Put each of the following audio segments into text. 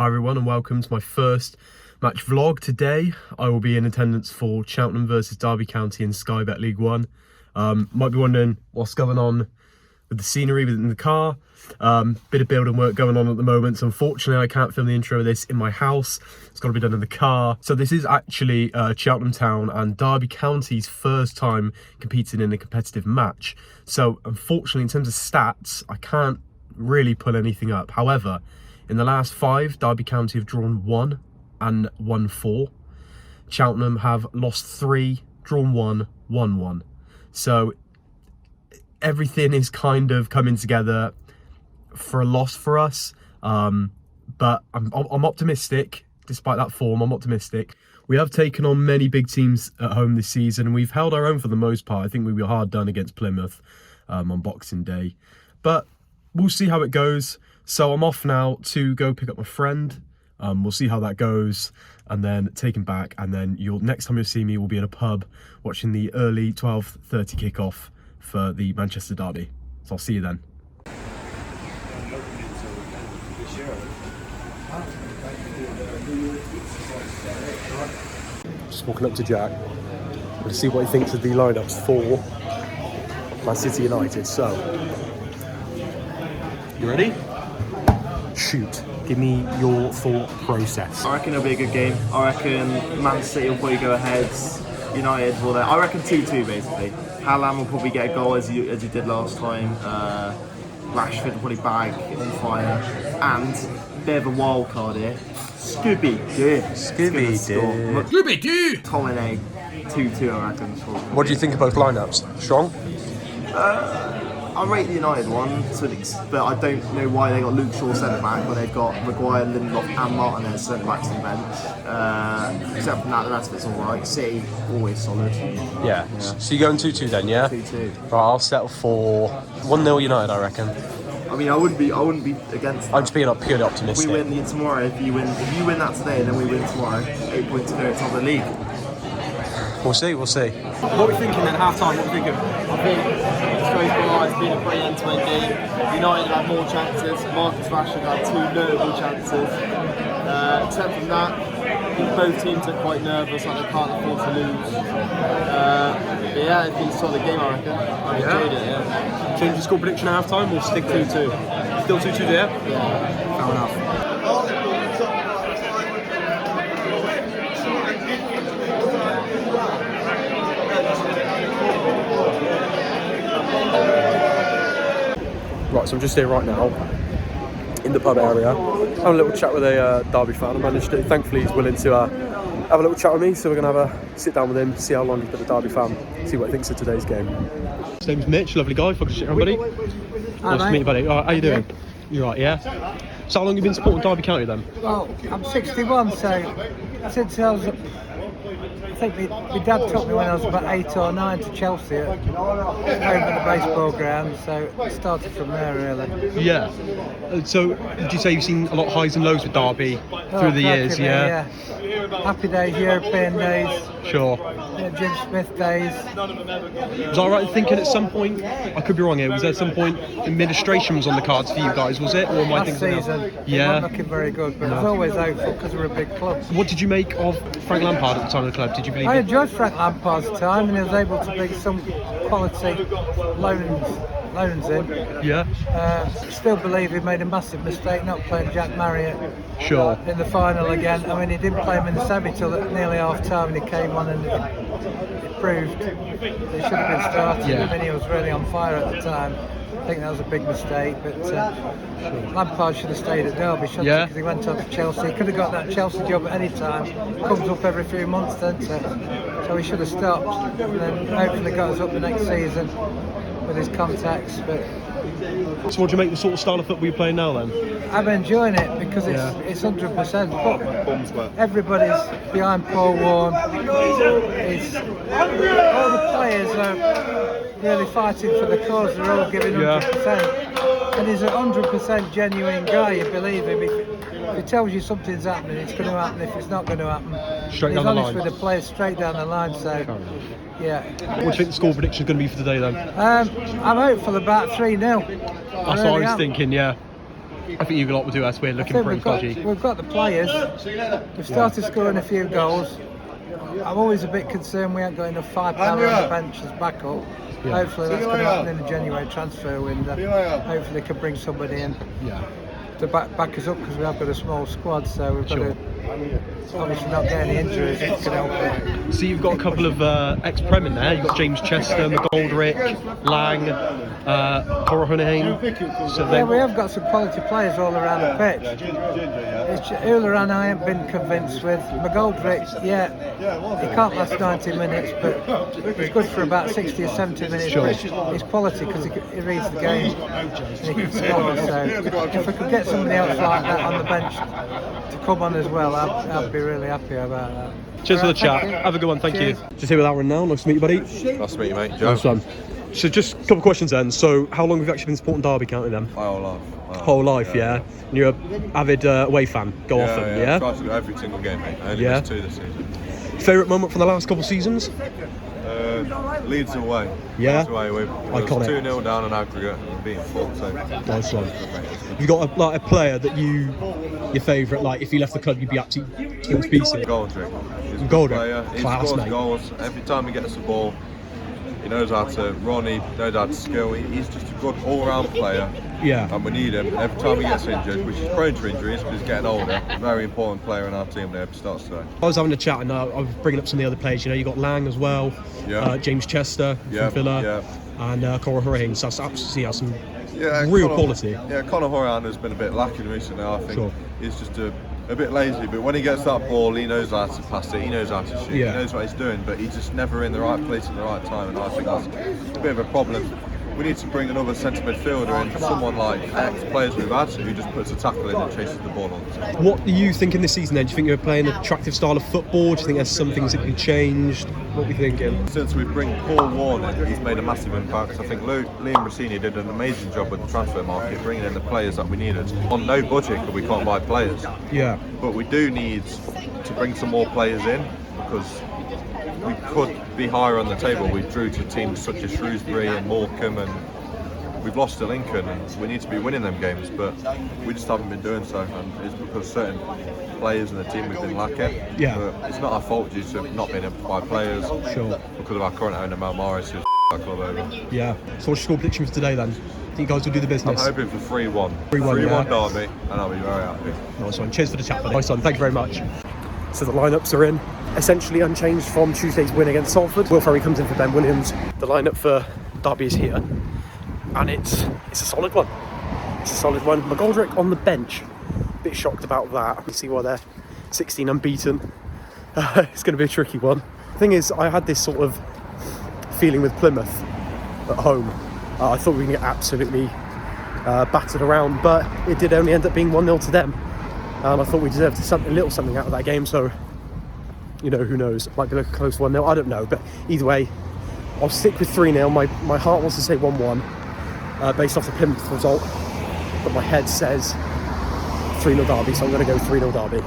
Hi everyone and welcome to my first match vlog. Today I will be in attendance for Cheltenham versus Derby County in Sky Bet League One. Might be wondering what's going on with the scenery within the car. Bit of building work going on at the moment, so unfortunately I can't film the intro of this in my house. It's got to be done in the car. So this is actually Cheltenham Town and Derby County's first time competing in a competitive match. So unfortunately in terms of stats I can't really pull anything up. However, in the last 5, Derby County have drawn 1 and won 4. Cheltenham have lost 3, drawn 1, won 1. So everything is kind of coming together for a loss for us. But I'm optimistic, despite that form. I'm optimistic. We have taken on many big teams at home this season, and we've held our own for the most part. I think we were hard done against Plymouth on Boxing Day. But we'll see how it goes. So I'm off now to go pick up my friend. We'll see how that goes and then take him back. And then next time you'll see me will be in a pub watching the early 12:30 kickoff for the Manchester derby. So I'll see you then. Just walking up to Jack. I'm going to see what he thinks of the lineups for Man City United. So, you ready? Shoot. Give me your thought process. I reckon it'll be a good game. I reckon Man City will probably go ahead. United will then. I reckon 2-2 basically. Haaland will probably get a goal as he did last time. Rashford will probably bag on fire. And a bit of a wild card here. Scooby-Doo. Scooby-Doo. Tomine 2-2 I reckon. What do you think of both lineups? Strong? I rate the United one, but I don't know why they got Luke Shaw centre back when they've got Maguire, Lindelof and Martinez centre backs on the bench. Except from that, the rest of it's alright. City, always solid. Yeah. So you're going 2-2 then, yeah? 2-2. Right, I'll settle for 1-0 United, I reckon. I mean, I wouldn't be against that. I'm just being purely optimistic. We win tomorrow. If you win that today, and then we win tomorrow, 8 points to go to top of the league. We'll see. What are we thinking then, half-time? What are we thinking? I think it's been a pretty end-to-end game. United had more chances. Marcus Rashford had 2 notable chances. Except from that, I think both teams are quite nervous, like they can't afford to lose. But yeah, I think it's sort of the game, I reckon. I enjoyed it, yeah. Change the score prediction at half-time, we'll stick 2-2. Still 2-2 there? Yeah. Fair enough. Right, so I'm just here right now in the pub area, having a little chat with a Derby fan. I managed to, thankfully he's willing to have a little chat with me, so we're going to have a sit down with him, see how long he's been a Derby fan, see what he thinks of today's game. His name's Mitch, lovely guy, fucking shit everybody. Nice to meet you, buddy. Alright, how you doing? You right, yeah? So how long have you been supporting Derby County then? Well, I'm 61, so since I was, I think my dad took me when I was about 8 or 9 to Chelsea at home at the baseball ground, so it started from there really. Yeah. So would you say you've seen a lot of highs and lows with Derby through the years, yeah? Happy days, European days. Sure. Yeah, Jim Smith days. Was I right in thinking at some point, I could be wrong here, was there some point administration was on the cards for you guys, was it? Or am I Last thinking season, yeah. it wasn't looking very good, but it was always hopeful because we're a big club. What did you make of Frank Lampard at the time of the club? Did you believe I it? enjoyed Frank Lampard's time and he was able to bring some quality loans in. Yeah. Still believe he made a massive mistake not playing Jack Marriott Sure. in the final again. I mean, he didn't play him in the semi till nearly half time and he came on and it proved that he should have been starting. Yeah. I mean, he was really on fire at the time. I think that was a big mistake, but Lampard should have stayed at Derby, shouldn't he? Because he went on to Chelsea. He could have got that Chelsea job at any time. Comes up every few months, doesn't it? So he should have stopped and then hopefully got us up the next season with his contacts. But So what do you make the sort of style of football you're playing now then? I'm enjoying it because it's 100%. But everybody's behind Paul Warne. It's, all the players are really fighting for the cause. They're all giving 100%. And he's a 100% genuine guy. You believe him. If he tells you something's happening, it's going to happen. If it's not going to happen, Straight he's down the honest line. with the players straight down the line. So yeah. What do you think the score prediction is going to be for today then? I'm hopeful about 3-0. That's what I was thinking, yeah. I think you lot will do us. We're looking pretty dodgy. We've got the players. We've started scoring a few goals. I'm always a bit concerned we ain't got enough firepower on the bench as backup. Yeah. Hopefully that's going to happen in the January transfer window. Hopefully they can bring somebody in to back us up, because we have got a small squad, so we've got to obviously not get any injuries if we can help it. So you've got a couple of ex-Prem in there. You've got James Chester, McGoldrick, Lang, Corahunahane. So yeah, we have got some quality players all around the pitch. Hulahan I ain't been convinced with. McGoldrick, he can't last 90 minutes, but he's good for about 60 or 70 minutes. Sure. He's quality because he reads the game and he can score. So if we could get somebody else like that on the bench to come on as well, I'd be really happy about that. Cheers for the chat. Have a good one, thank you. Just here with Aaron now. Nice to meet you, buddy. Nice to meet you, mate. Joe. Nice one. So just a couple of questions then. So how long have you actually been supporting Derby County then? My whole life. Whole life, yeah. And you're an avid away fan. Go often, yeah? I try to go every single game, mate. I only missed 2 this season. Favourite moment from the last couple of seasons? Leeds away. Yeah? Leeds away. We was Iconic. 2-0 down on aggregate and beating 4. So. Nice one. You got a player that your favourite, like if you left the club you'd be absolutely in pieces? Goldrick. He's a good Goldrick. player. He Class, scores mate. goals. Every time he gets the ball, he knows how to run, he knows how to skill. He's just a good all-round player. Yeah. And we need him. Every time he gets injured, which is prone to injuries because he's getting older, a very important player in our team there to start today. I was having a chat and I was bringing up some of the other players. You know, you got Lang as well, James Chester from Villa, and Corahunahane. So that's absolutely some real quality. Yeah, Conor Horan has been a bit lacking recently. I think he's just a bit lazy, but when he gets that ball, he knows how to pass it, he knows how to shoot, he knows what he's doing, but he's just never in the right place at the right time, and I think that's a bit of a problem. We need to bring another centre midfielder in, someone like ex-players we've had, who just puts a tackle in and chases the ball all the time. What are you thinking this season then? Do you think you're playing an attractive style of football? Do you think there's some things that can be changed? What are we thinking? Since we bring Paul Warne in, he's made a massive impact. I think Liam Rossini did an amazing job with the transfer market, bringing in the players that we needed. On no budget, because we can't buy players. Yeah. But we do need to bring some more players in, because we could be higher on the table. We drew to teams such as Shrewsbury and Morecambe, and we've lost to Lincoln, and we need to be winning them games, but we just haven't been doing so, and it's because certain players in the team we've been lacking. Yeah. But it's not our fault due to not being able to buy players. Sure. Because of our current owner, Mel Morris, who's our club over. Yeah. So what's your score prediction for today then? I think you guys will do the business. I'm hoping for 3-1. 3-1 Derby, and I'll be very happy. Nice one. Cheers for the chat, buddy. Nice one. Thank you very much. So the lineups are in, essentially unchanged from Tuesday's win against Salford. Will Ferry comes in for Ben Williams. The lineup for Derby is here, and it's a solid one. It's a solid one. McGoldrick on the bench. Bit shocked about that. You see why they're 16 unbeaten. It's going to be a tricky one. The thing is, I had this sort of feeling with Plymouth at home. I thought we were going to get absolutely battered around, but it did only end up being 1-0 to them. And I thought we deserved a little something out of that game, so, you know, who knows? Might be like a close 1-0, I don't know. But either way, I'll stick with 3-0. My heart wants to say 1-1, based off the Plymouth result. But my head says 3-0 Derby, so I'm going to go 3-0 Derby.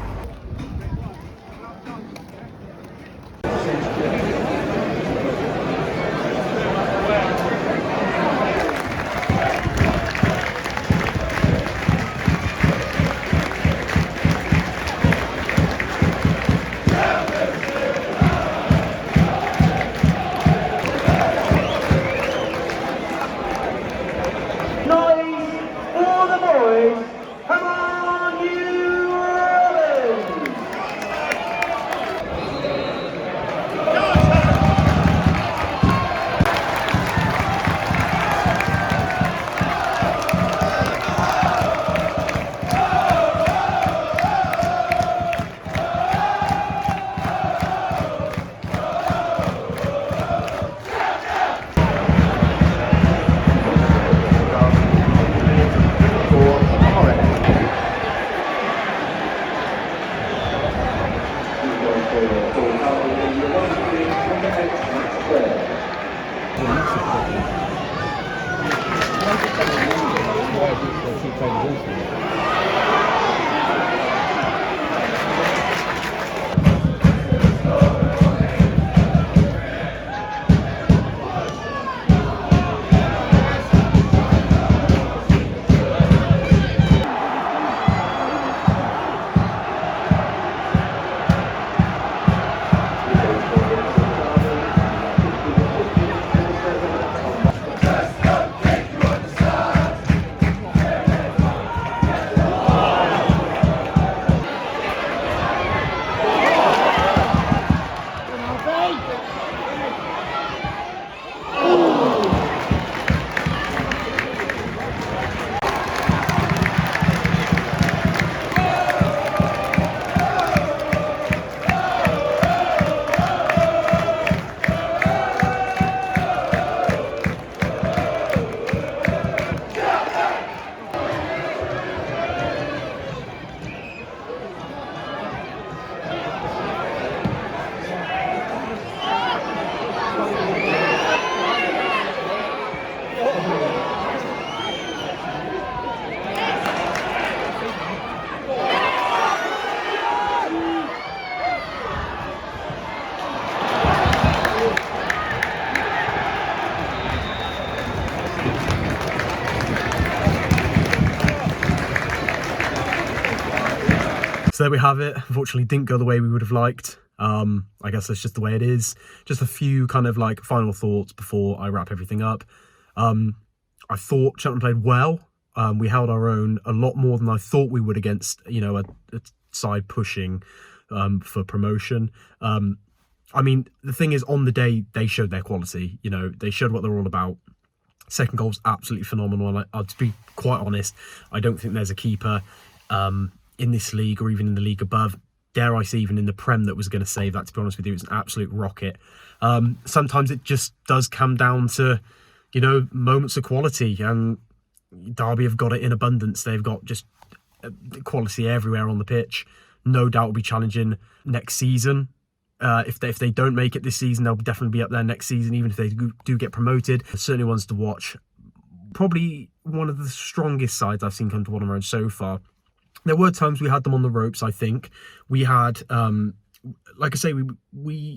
So there we have it. Unfortunately, didn't go the way we would have liked. I guess that's just the way it is. Just a few kind of like final thoughts before I wrap everything up. I thought Cheltenham played well. We held our own a lot more than I thought we would against, you know, a side pushing for promotion. I mean, the thing is, on the day, they showed their quality. You know, they showed what they're all about. Second goal's absolutely phenomenal. And to be quite honest, I don't think there's a keeper in this league or even in the league above, dare I say even in the Prem, that was going to save that, to be honest with you. It's an absolute rocket. Sometimes it just does come down to, you know, moments of quality, and Derby have got it in abundance. They've got just quality everywhere on the pitch. No doubt will be challenging next season. If they don't make it this season, they'll definitely be up there next season, even if they do get promoted. Certainly ones to watch. Probably one of the strongest sides I've seen come to Wotton Road so far. There were times we had them on the ropes, I think. We had, like I say,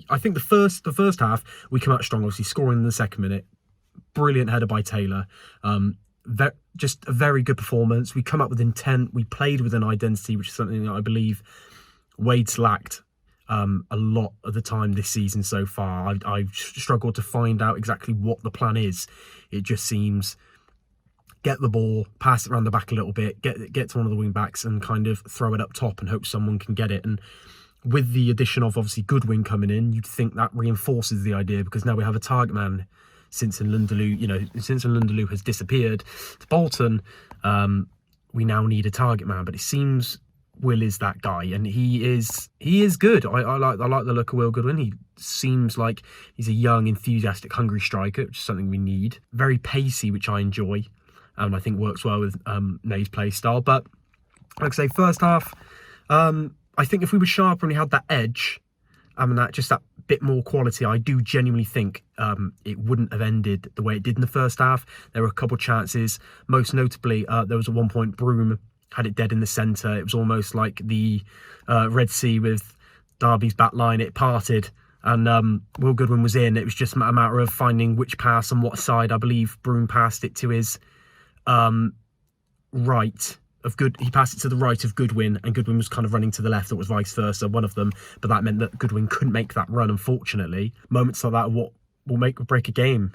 I think the first half, we came out strong, obviously scoring in the second minute. Brilliant header by Taylor. Just a very good performance. We come up with intent. We played with an identity, which is something that I believe Wade's lacked a lot of the time this season so far. I've struggled to find out exactly what the plan is. It just seems get the ball, pass it around the back a little bit, get to one of the wing backs and kind of throw it up top and hope someone can get it. And with the addition of obviously Goodwin coming in, you'd think that reinforces the idea, because now we have a target man. Since Lunderloo has disappeared to Bolton, we now need a target man. But it seems Will is that guy, and he is good. I like the look of Will Goodwin. He seems like he's a young, enthusiastic, hungry striker, which is something we need. Very pacey, which I enjoy, and I think works well with Nay's play style. But like I say, first half, I think if we were sharper and we had that edge, that bit more quality, I do genuinely think it wouldn't have ended the way it did in the first half. There were a couple of chances, most notably there was at one point Broome had it dead in the centre. It was almost like the Red Sea with Derby's back line. It parted and Will Goodwin was in. It was just a matter of finding which pass on what side. I believe Broome passed it to his right of he passed it to the right of Goodwin, and Goodwin was kind of running to the left. It was vice versa, one of them, but that meant that Goodwin couldn't make that run, unfortunately. Moments like that are what will make or break a game.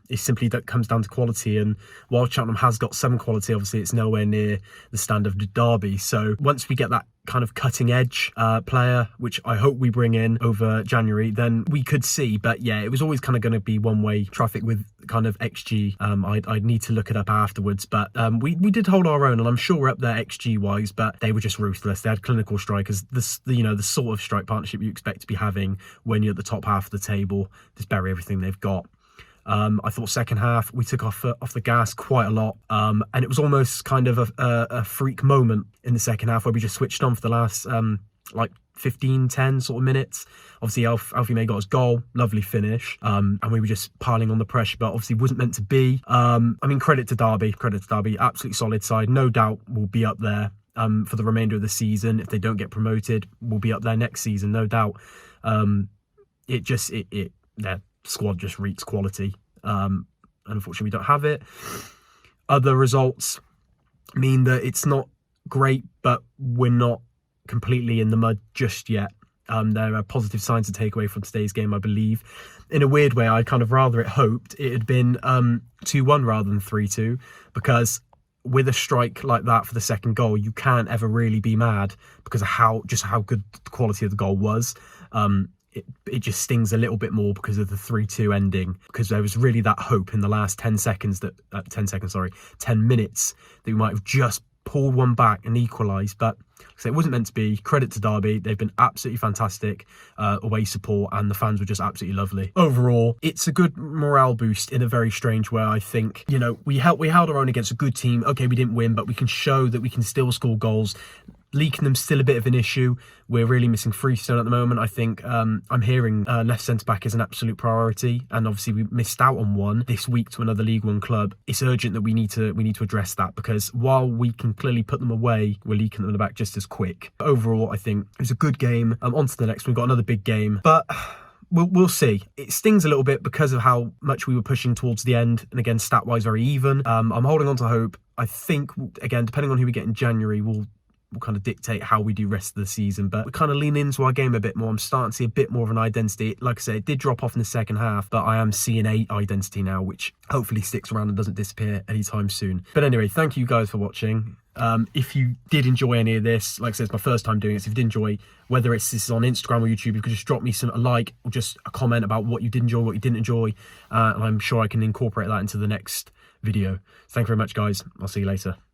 It's simply that comes down to quality, and while Cheltenham has got some quality, obviously it's nowhere near the standard of Derby. So once we get that kind of cutting edge player, which I hope we bring in over January, then we could see. But yeah, it was always kind of going to be one-way traffic with kind of XG. I'd need to look it up afterwards, but we did hold our own, and I'm sure we're up there XG wise, but they were just ruthless. They had clinical strikers, the sort of strike partnership you expect to be having when you're at the top half of the table. Just bury everything they've got. I thought second half we took off the gas quite a lot, and it was almost kind of a freak moment in the second half where we just switched on for the last 15-10 sort of minutes. Obviously Alfie May got his goal, lovely finish, and we were just piling on the pressure, but obviously wasn't meant to be. Credit to Derby, absolutely solid side, no doubt will be up there for the remainder of the season. If they don't get promoted, we'll be up there next season, no doubt. Their squad just reeks quality. Unfortunately, we don't have it. Other results mean that it's not great, but we're not completely in the mud just yet. There are positive signs to take away from today's game, I believe. In a weird way, I kind of rather hoped it had been 2-1 rather than 3-2, because with a strike like that for the second goal, you can't ever really be mad because of how good the quality of the goal was. It just stings a little bit more because of the 3-2 ending, because there was really that hope in the last 10 minutes that we might have just pulled one back and equalised, but so it wasn't meant to be. Credit to Derby, they've been absolutely fantastic away support, and the fans were just absolutely lovely. Overall, it's a good morale boost in a very strange way. I think, we held our own against a good team. Okay, we didn't win, but we can show that we can still score goals. Leaking them still a bit of an issue. We're really missing Freestone at the moment. I think I'm hearing left centre-back is an absolute priority, and obviously we missed out on one this week to another League One club. It's urgent that we need to address that, because while we can clearly put them away, we're leaking them in the back just as quick. But overall, I think it was a good game. On to the next. We've got another big game, but we'll see. It stings a little bit because of how much we were pushing towards the end, and again, stat-wise, very even. I'm holding on to hope. I think, again, depending on who we get in January, we'll will kind of dictate how we do rest of the season. But we kind of lean into our game a bit more. I'm starting to see a bit more of an identity. Like I said, it did drop off in the second half, but I am seeing a identity now, which hopefully sticks around and doesn't disappear anytime soon. But anyway, thank you guys for watching. If you did enjoy any of this, like I said, it's my first time doing it, so if you did enjoy, whether this is on Instagram or YouTube, you could just drop me a like or just a comment about what you did enjoy, what you didn't enjoy, and I'm sure I can incorporate that into the next video. Thank you very much, guys. I'll see you later.